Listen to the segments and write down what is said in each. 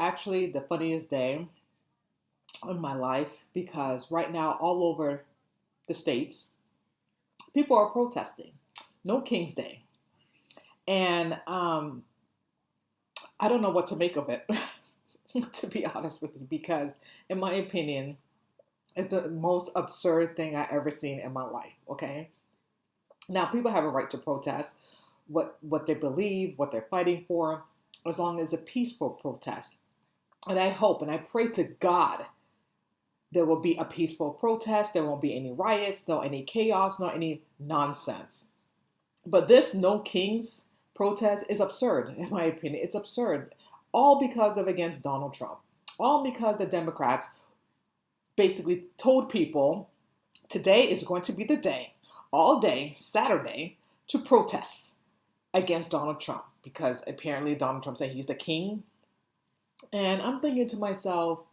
actually the funniest day of my life because right now, all over the states, people are protesting. No King's Day. And I don't know what to make of it, to be honest with you, because in my opinion, it's the most absurd thing I ever seen in my life. Okay. Now, people have a right to protest what they believe, what they're fighting for, as long as a peaceful protest. And I hope and I pray to God there will be a peaceful protest. There won't be any riots, no any chaos, no any nonsense. But this No Kings protest is absurd, in my opinion. It's absurd. All because of against Donald Trump. All because the Democrats basically told people today is going to be the day, all day, Saturday, to protest against Donald Trump. Because apparently Donald Trump said he's the king. And I'm thinking to myself,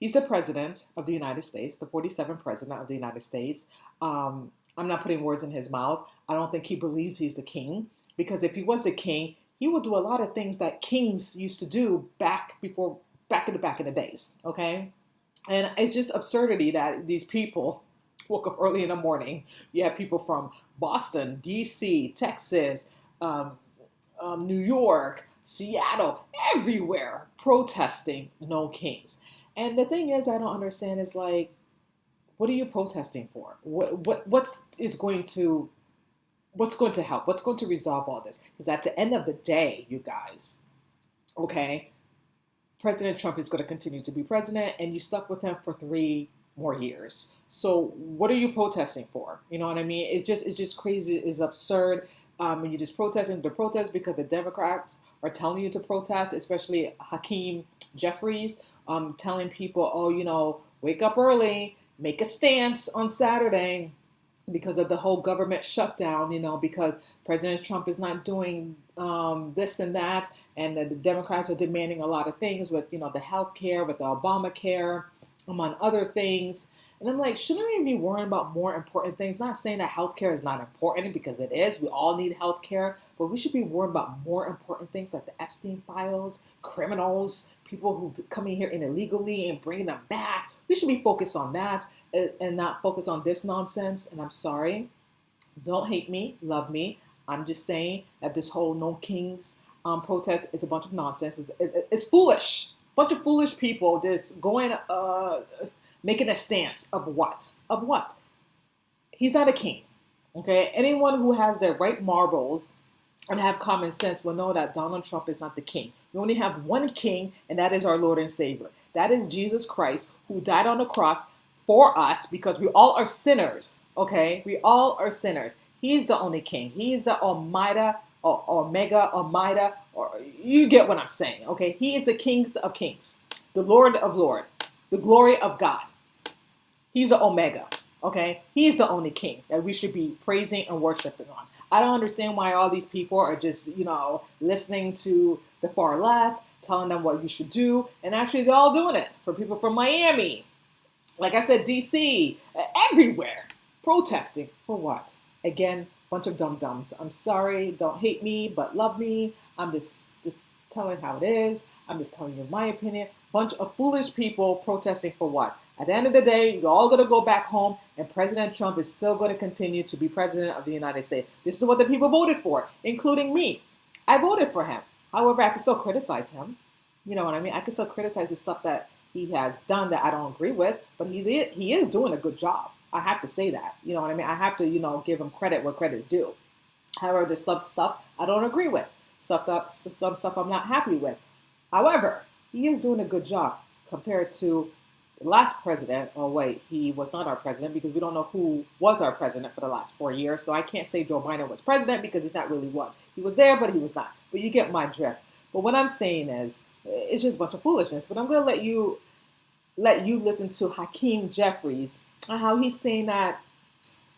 he's the president of the United States, the 47th president of the United States. I'm not putting words in his mouth. I don't think he believes he's the king. Because if he was the king, he would do a lot of things that kings used to do back in the days. Okay? And it's just absurdity that these people woke up early in the morning. You have people from Boston, DC, Texas, New York, Seattle, everywhere protesting No Kings. And the thing is, I don't understand is like, what are you protesting for? What's going to help? What's going to resolve all this? Because at the end of the day, you guys, okay, President Trump is going to continue to be president, and you stuck with him for 3 more years. So what are you protesting for? You know what I mean? It's just crazy. It's absurd. And you're just protesting the protest because the Democrats are telling you to protest, especially Hakeem Jeffries, telling people, oh, wake up early, make a stance on Saturday because of the whole government shutdown, because President Trump is not doing this and that, and the Democrats are demanding a lot of things with, the health care, with the Obamacare, among other things. And I'm like, shouldn't we be worrying about more important things? Not saying that healthcare is not important, because it is. We all need healthcare, but we should be worrying about more important things like the Epstein files, criminals, people who come in here illegally and bringing them back. We should be focused on that and not focus on this nonsense. And I'm sorry, don't hate me, love me. I'm just saying that this whole No Kings protest is a bunch of nonsense. It's foolish. Bunch of foolish people just going making a stance of what? Of what? He's not a king. Okay? Anyone who has their right marbles and have common sense will know that Donald Trump is not the king. We only have one king, and that is our Lord and Savior. That is Jesus Christ, who died on the cross for us because we all are sinners. Okay? We all are sinners. He's the only king. He is the Almighty, or Omega, Almighty, or you get what I'm saying. Okay? He is the King of Kings, the Lord of Lords, the glory of God. He's the Omega, okay? He's the only king that we should be praising and worshiping on. I don't understand why all these people are just, listening to the far left, telling them what you should do, and actually they're all doing it. For people from Miami, like I said, DC, everywhere, protesting for what? Again, bunch of dum-dums. I'm sorry, don't hate me, but love me. I'm just telling how it is. I'm just telling you my opinion. Bunch of foolish people protesting for what? At the end of the day, you're all going to go back home, and President Trump is still going to continue to be president of the United States. This is what the people voted for, including me. I voted for him. However, I can still criticize him. You know what I mean? I can still criticize the stuff that he has done that I don't agree with, but he is doing a good job. I have to say that. You know what I mean? I have to, give him credit where credit is due. However, there's some stuff I don't agree with. Some stuff I'm not happy with. However, he is doing a good job compared to the last president. Oh, wait, he was not our president because we don't know who was our president for the last 4 years. So I can't say Joe Biden was president because he's not really was. He was there, but he was not. But you get my drift. But what I'm saying is, it's just a bunch of foolishness. But I'm going to let you listen to Hakeem Jeffries and how he's saying that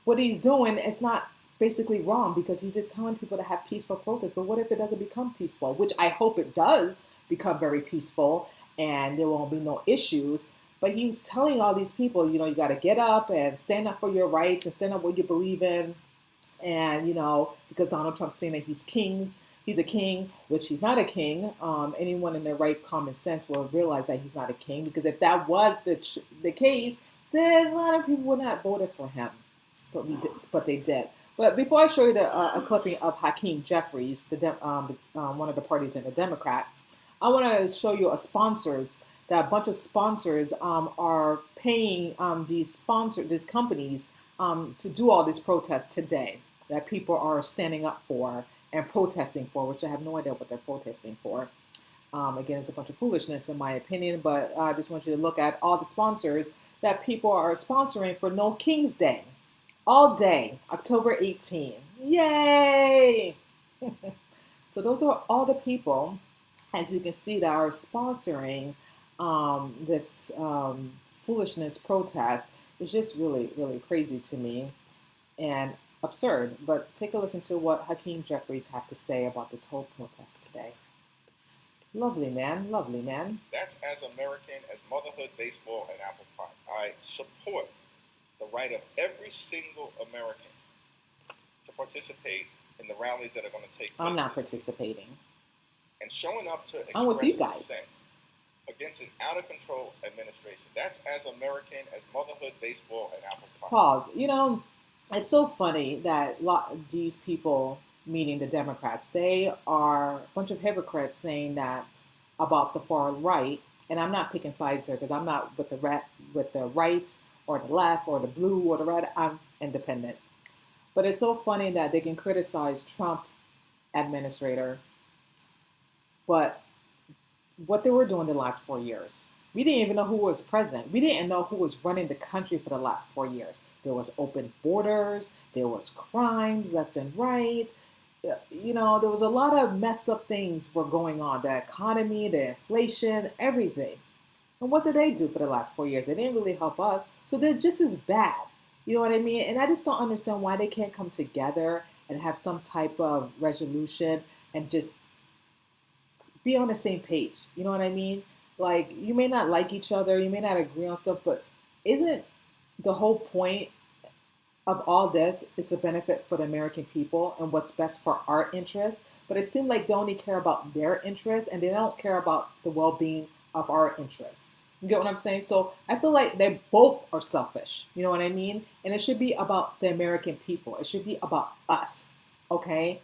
what he's doing is not basically wrong because he's just telling people to have peaceful protests. But what if it doesn't become peaceful? Which I hope it does become very peaceful and there won't be no issues. But he was telling all these people, you got to get up and stand up for your rights and stand up what you believe in. And, because Donald Trump's saying that he's a king, which he's not a king. Anyone in their right common sense will realize that he's not a king, because if that was the case, then a lot of people would not have voted for him. But they did. But before I show you a clipping of Hakeem Jeffries, one of the parties in the Democrat, I want to show you that a bunch of sponsors are paying these companies to do all these protests today that people are standing up for and protesting for, which I have no idea what they're protesting for. Again, it's a bunch of foolishness in my opinion, but I just want you to look at all the sponsors that people are sponsoring for No King's Day. All day, October 18. Yay! So those are all the people, as you can see, that are sponsoring this foolishness protest. It's just really, really crazy to me and absurd. But take a listen to what Hakeem Jeffries have to say about this whole protest today. Lovely man, lovely man. That's as American as motherhood, baseball, and apple pie. I support the right of every single American to participate in the rallies that are going to take place. I'm not participating. And showing up to with you express guys. dissent against an out-of-control administration. That's as American as motherhood, baseball, and apple pie. Pause. You know, it's so funny that these people, meaning the Democrats, they are a bunch of hypocrites saying that about the far right. And I'm not picking sides here because I'm not with the right or the left or the blue or the red. I'm independent. But it's so funny that they can criticize Trump administrator, but what they were doing the last 4 years, we didn't even know who was president. We didn't know who was running the country for the last 4 years. There was open borders. There was crimes left and right. You know, there was a lot of messed up things were going on. The economy, the inflation, everything. And what did they do for the last 4 years? They didn't really help us. So they're just as bad. You know what I mean? And I just don't understand why they can't come together and have some type of resolution and just be on the same page. You know what I mean? Like, you may not like each other, you may not agree on stuff, but isn't the whole point of all this is to benefit for the American people and what's best for our interests? But it seems like they only care about their interests and they don't care about the well-being of our interests. You get what I'm saying? So I feel like they both are selfish. You know what I mean? And it should be about the American people. It should be about us. Okay?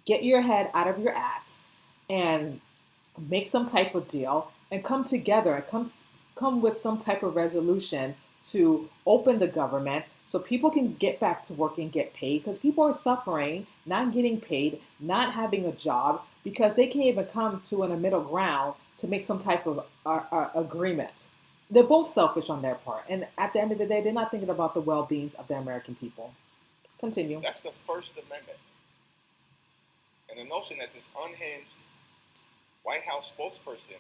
Get your head out of your ass and make some type of deal and come together and come with some type of resolution to open the government so people can get back to work and get paid, because people are suffering, not getting paid, not having a job, because they can't even come to a middle ground to make some type of agreement. They're both selfish on their part. And at the end of the day, they're not thinking about the well-beings of the American people. Continue. That's the First Amendment. And the notion that this unhinged White House spokesperson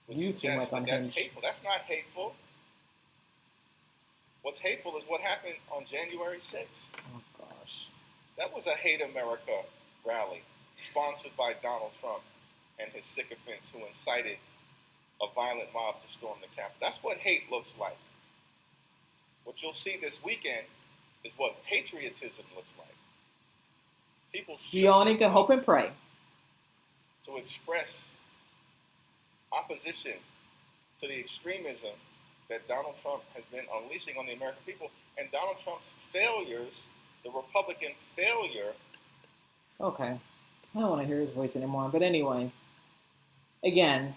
would suggest that that's hateful. That's not hateful. What's hateful is what happened on January 6th. Oh, gosh. That was a Hate America rally sponsored by Donald Trump and his sycophants who incited a violent mob to storm the Capitol. That's what hate looks like. What you'll see this weekend is what patriotism looks like. People you only can hope and pray to express opposition to the extremism that Donald Trump has been unleashing on the American people, and Donald Trump's failures, the Republican failure. Okay. I don't want to hear his voice anymore. But anyway, again,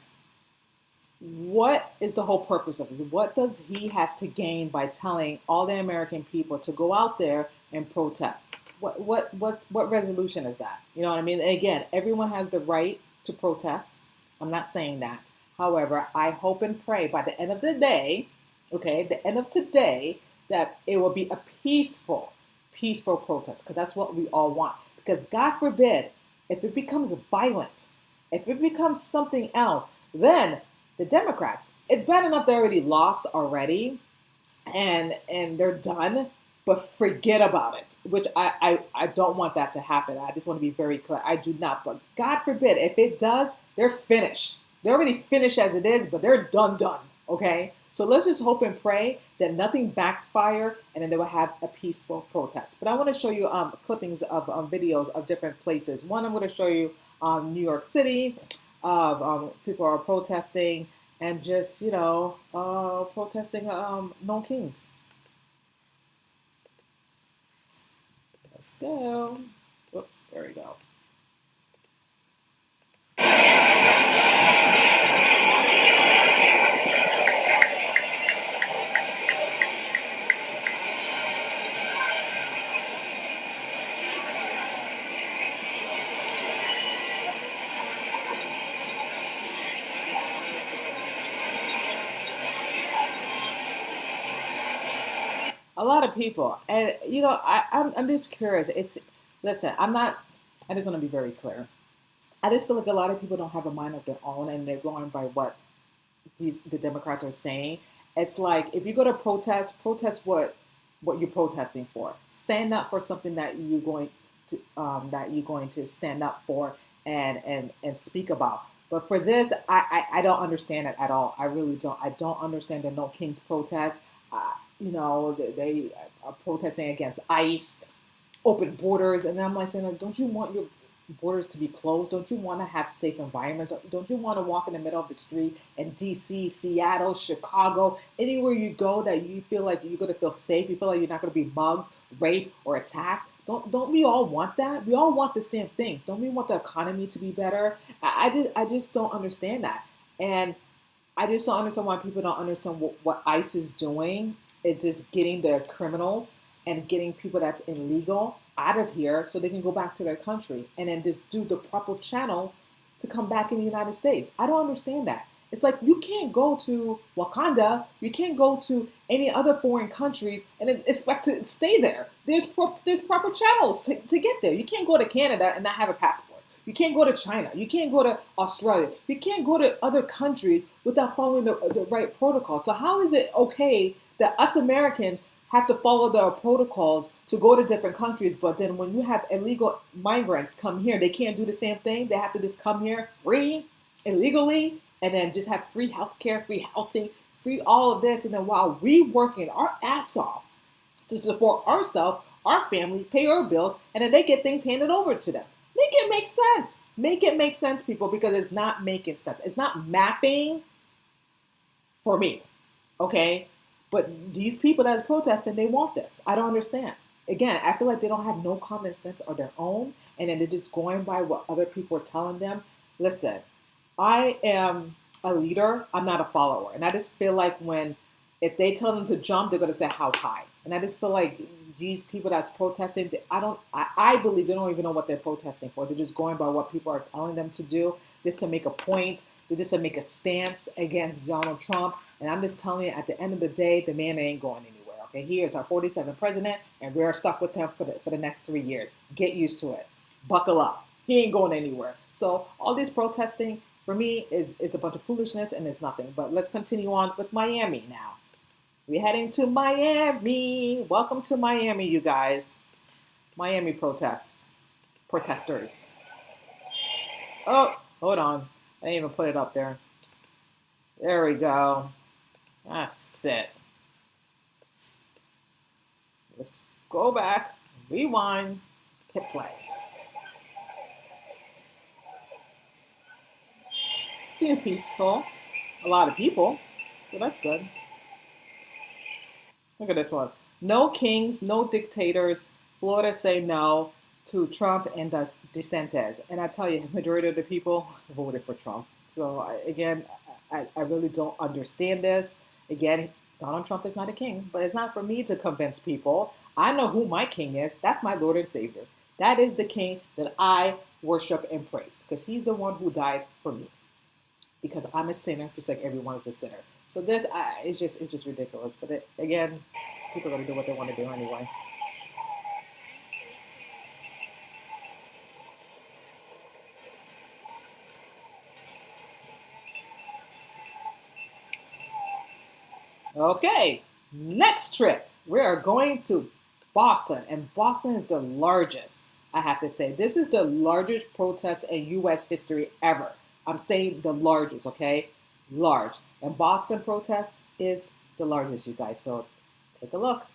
what is the whole purpose of it? What does he has to gain by telling all the American people to go out there and protest? What resolution is that? You know what I mean? Again, everyone has the right to protest. I'm not saying that. However, I hope and pray by the end of the day, okay, the end of today, that it will be a peaceful protest, because that's what we all want. Because God forbid, if it becomes violent, if it becomes something else, then the Democrats, it's bad enough they already lost already, and they're done, but forget about it, which I don't want that to happen. I just want to be very clear. I do not, but God forbid, if it does, they're finished. They're already finished as it is, but they're done, okay? So let's just hope and pray that nothing backfire and then they will have a peaceful protest. But I want to show you clippings of videos of different places. One, I'm going to show you New York City. People are protesting and just, protesting no kings. Let's go. Whoops, there we go. A lot of people, and I'm just curious. Listen, I just want to be very clear. I just feel like a lot of people don't have a mind of their own, and they're going by what the Democrats are saying. It's like if you go to protest what you're protesting for. Stand up for something that you're going to stand up for and speak about. But for this, I don't understand it at all. I really don't. I don't understand the No Kings protest. They are protesting against ICE, open borders, and I'm like saying, don't you want your borders to be closed? Don't you want to have safe environments? Don't you want to walk in the middle of the street in DC, Seattle, Chicago, anywhere you go that you feel like you're going to feel safe? You feel like you're not going to be mugged, raped, or attacked? Don't we all want that? We all want the same things. Don't we want the economy to be better? I just don't understand that. And I just don't understand why people don't understand what ICE is doing. It's just getting the criminals and getting people that's illegal out of here so they can go back to their country and then just do the proper channels to come back in the United States. I don't understand that. It's like you can't go to Wakanda, you can't go to any other foreign countries and expect to stay there. There's proper channels to get there. You can't go to Canada and not have a passport. You can't go to China. You can't go to Australia. You can't go to other countries without following the right protocol. So how is it okay that us Americans have to follow the protocols to go to different countries, but then when you have illegal migrants come here, they can't do the same thing? They have to just come here free, illegally, and then just have free healthcare, free housing, free all of this. And then while we working our ass off to support ourselves, our family, pay our bills, and then they get things handed over to them. Make it make sense. Make it make sense, people, because it's not making sense. It's not mapping for me, okay? But these people that's protesting, they want this. I don't understand. Again, I feel like they don't have no common sense of their own, and then they're just going by what other people are telling them. Listen, I am a leader. I'm not a follower. And I just feel like if they tell them to jump, they're going to say how high. And I just feel like these people that's protesting, I believe they don't even know what they're protesting for. They're just going by what people are telling them to do, just to make a point, just to make a stance against Donald Trump. And I'm just telling you, at the end of the day, the man ain't going anywhere. Okay, he is our 47th president, and we're stuck with him for the next 3 years. Get used to it. Buckle up. He ain't going anywhere. So all this protesting, for me, is a bunch of foolishness, and it's nothing. But let's continue on with Miami now. We're heading to Miami. Welcome to Miami, you guys. Miami protesters. Oh, hold on. I didn't even put it up there. There we go. That's it. Let's go back, rewind, hit play. Seems peaceful. A lot of people, so that's good. Look at this one. No kings, no dictators. Florida say no to Trump and DeSantis. And I tell you, the majority of the people voted for Trump. So I really don't understand this. Again, Donald Trump is not a king, but it's not for me to convince people. I know who my king is. That's my Lord and Savior. That is the king that I worship and praise, because he's the one who died for me. Because I'm a sinner, just like everyone is a sinner. So this, it's just ridiculous. But again, people are going to do what they want to do anyway. Okay, next trip. We are going to Boston, and Boston is the largest, I have to say. This is the largest protest in U.S. history ever. I'm saying the largest, okay? Large. And Boston protests, is the largest, you guys. So take a look.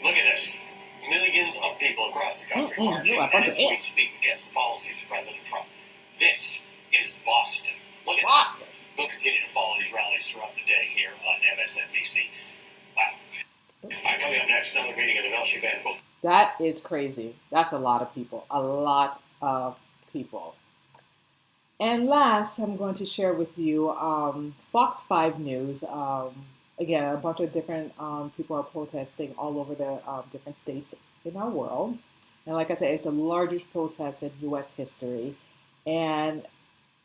Look at this. Millions of people across the country marching as we speak against the policies of President Trump. This is Boston. Look at Boston. That. We'll continue to follow these rallies throughout the day here on MSNBC. Wow. All right, coming up next, another reading of the Velshi Band book. That is crazy. That's a lot of people. A lot of people. And last, I'm going to share with you Fox 5 News. Again, a bunch of different people are protesting all over the different states in our world. And like I said, it's the largest protest in U.S. history. And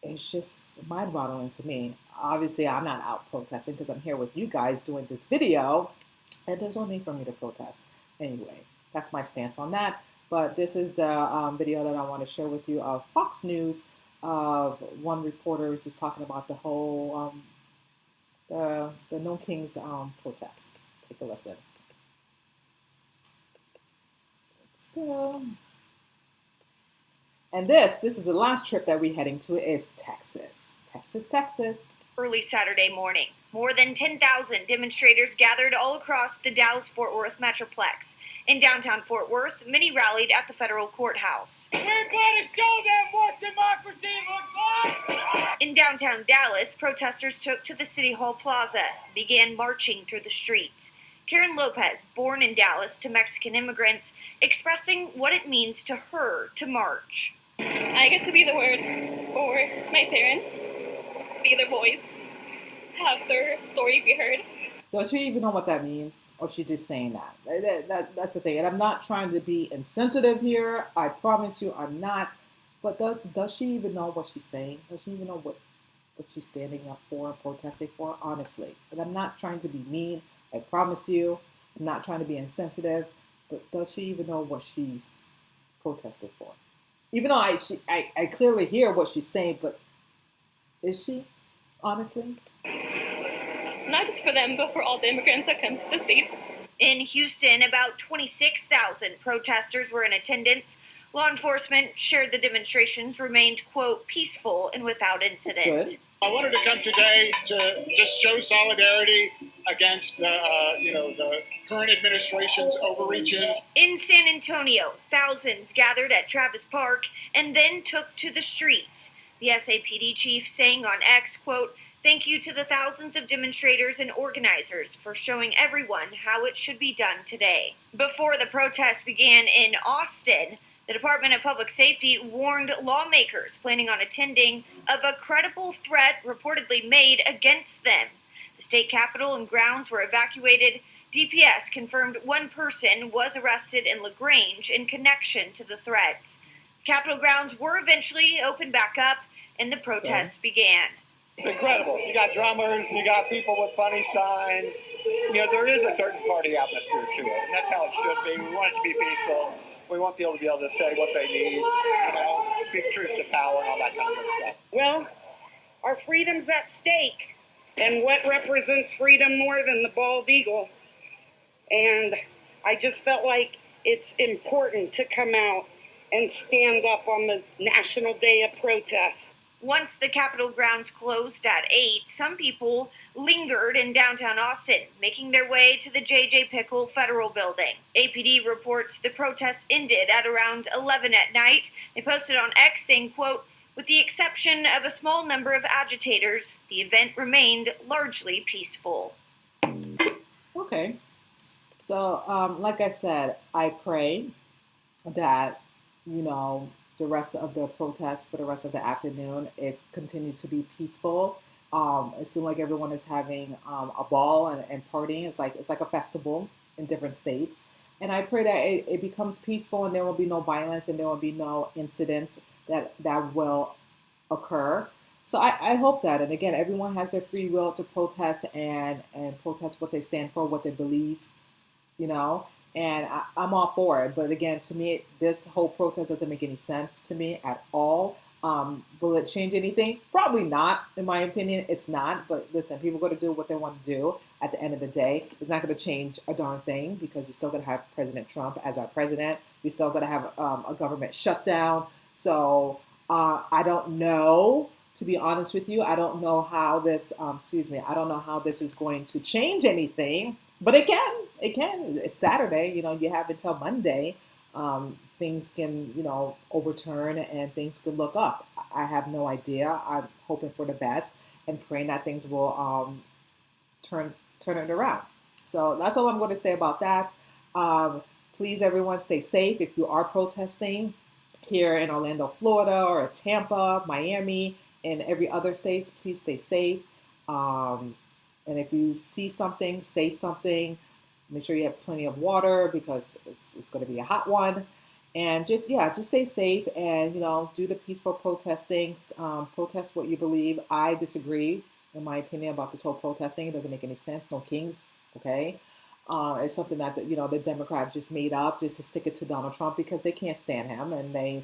it's just mind-boggling to me. Obviously, I'm not out protesting because I'm here with you guys doing this video. And there's no need for me to protest. Anyway, that's my stance on that. But this is the video that I want to share with you of Fox News. One reporter just talking about the whole the No Kings protest. Take a listen. Let's go. And this is the last trip that we're heading to is Texas. Texas. Early Saturday morning, more than 10,000 demonstrators gathered all across the Dallas-Fort Worth Metroplex. In downtown Fort Worth, many rallied at the federal courthouse. We're going to show them what democracy looks like! In downtown Dallas, protesters took to the City Hall Plaza, began marching through the streets. Karen Lopez, born in Dallas to Mexican immigrants, expressing what it means to her to march. I get to be the word for my parents, be their voice, have their story be heard. Does she even know what that means? Or is she just saying that? That's the thing. And I'm not trying to be insensitive here. I promise you I'm not. But does she even know what she's saying? Does she even know what she's standing up for and protesting for? Honestly. And I'm not trying to be mean. I promise you. I'm not trying to be insensitive. But does she even know what she's protesting for? Even though I clearly hear what she's saying, but is she? Honestly? Not just for them, but for all the immigrants that come to the States. In Houston, about 26,000 protesters were in attendance. Law enforcement shared the demonstrations remained, quote, peaceful and without incident. I wanted to come today to just show solidarity against the current administration's overreaches. In San Antonio, thousands gathered at Travis Park and then took to the streets. The SAPD chief saying on X, quote, thank you to the thousands of demonstrators and organizers for showing everyone how it should be done today. Before the protest began in Austin, the Department of Public Safety warned lawmakers planning on attending of a credible threat reportedly made against them. The state capitol and grounds were evacuated. DPS confirmed one person was arrested in LaGrange in connection to the threats. Capitol grounds were eventually opened back up, and the protests began. It's incredible. You got drummers, you got people with funny signs. There is a certain party atmosphere to it, and that's how it should be. We want it to be peaceful. We want people to be able to say what they need, speak truth to power and all that kind of good stuff. Well, our freedom's at stake, and what represents freedom more than the bald eagle? And I just felt like it's important to come out and stand up on the National Day of Protest. Once the Capitol grounds closed at 8, some people lingered in downtown Austin, making their way to the J.J. Pickle Federal Building. APD reports the protests ended at around 11 at night. They posted on X saying, quote, with the exception of a small number of agitators, the event remained largely peaceful. Okay. So, like I said, I pray that, the rest of the protest for the rest of the afternoon, it continues to be peaceful. It seems like everyone is having a ball and partying. It's like a festival in different states. And I pray that it becomes peaceful and there will be no violence and there will be no incidents that will occur. So I hope that. And again, everyone has their free will to protest and protest what they stand for, what they believe, And I'm all for it. But again, to me, this whole protest doesn't make any sense to me at all. Will it change anything? Probably not, in my opinion. It's not. But listen, people are going to do what they want to do at the end of the day. It's not going to change a darn thing because you're still going to have President Trump as our president. You're still going to have a government shutdown. So I don't know, to be honest with you. I don't know how this, I don't know how this is going to change anything, but it can. It can. It's Saturday, you have until Monday. Things can, overturn and things can look up. I have no idea. I'm hoping for the best and praying that things will turn it around. So that's all I'm going to say about that. Please, everyone, stay safe. If you are protesting here in Orlando, Florida, or Tampa, Miami, and every other state, please stay safe. And if you see something, say something. Make sure you have plenty of water because it's going to be a hot one. And just stay safe and, do the peaceful protesting. Protest what you believe. I disagree, in my opinion, about this whole protesting. It doesn't make any sense. No kings, okay? It's something that, the Democrats just made up just to stick it to Donald Trump because they can't stand him. And they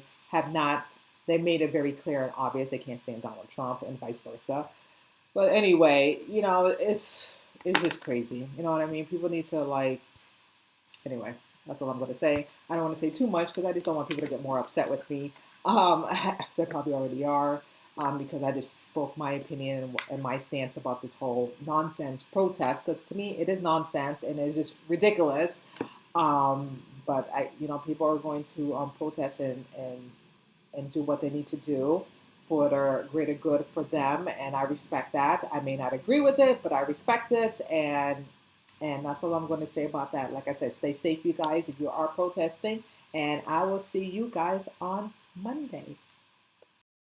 made it very clear and obvious they can't stand Donald Trump and vice versa. But anyway, it's just crazy. You know what I mean? People need to anyway, that's all I'm going to say. I don't want to say too much because I just don't want people to get more upset with me. They probably already are because I just spoke my opinion and my stance about this whole nonsense protest because to me it is nonsense and it's just ridiculous. But people are going to protest and do what they need to do for the greater good for them, and I respect that. I may not agree with it, but I respect it, and that's all I'm going to say about that. Like I said, stay safe, you guys, if you are protesting, and I will see you guys on Monday.